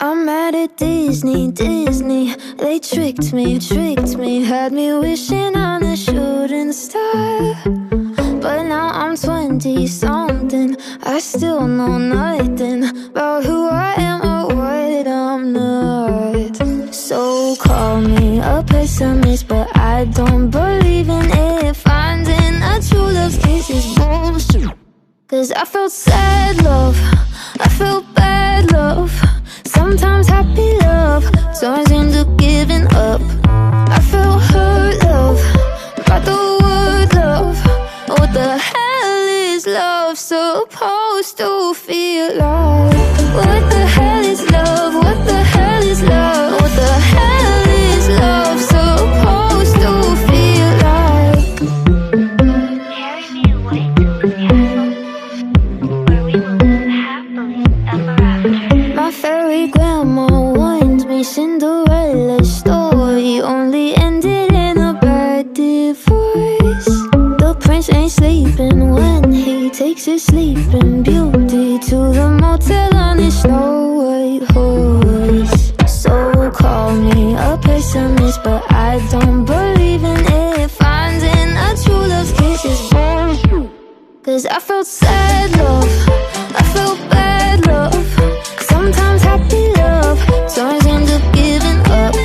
I'm mad at Disney, Disney. They tricked me, had me wishing on a shooting star. But now I'm 20-something, I still know nothing about who I am or what I'm not. So call me a pessimist, but I don't believe in it. Finding a true love's kiss is bullshit. Cause I felt sad love, I felt bad love, sometimes happy love turns into giving up. I felt hurt love, by the word love. What the hell is love supposed to feel like? What the hell is love? What the hell is love? What the hell is love supposed to feel like? Carry me away to the castle, where we will live happily ever after. My fairy grandma warned me Cinderella's story only ended in a bad divorce. The prince ain't sleeping when he takes his sleeping beauty to the motel on his Snow White horse. So call me a pessimist, but I don't believe in it. Finding a true love's kiss is bullshit. Cause I felt sad love, I felt bad love, sometimes happy love turns into giving up.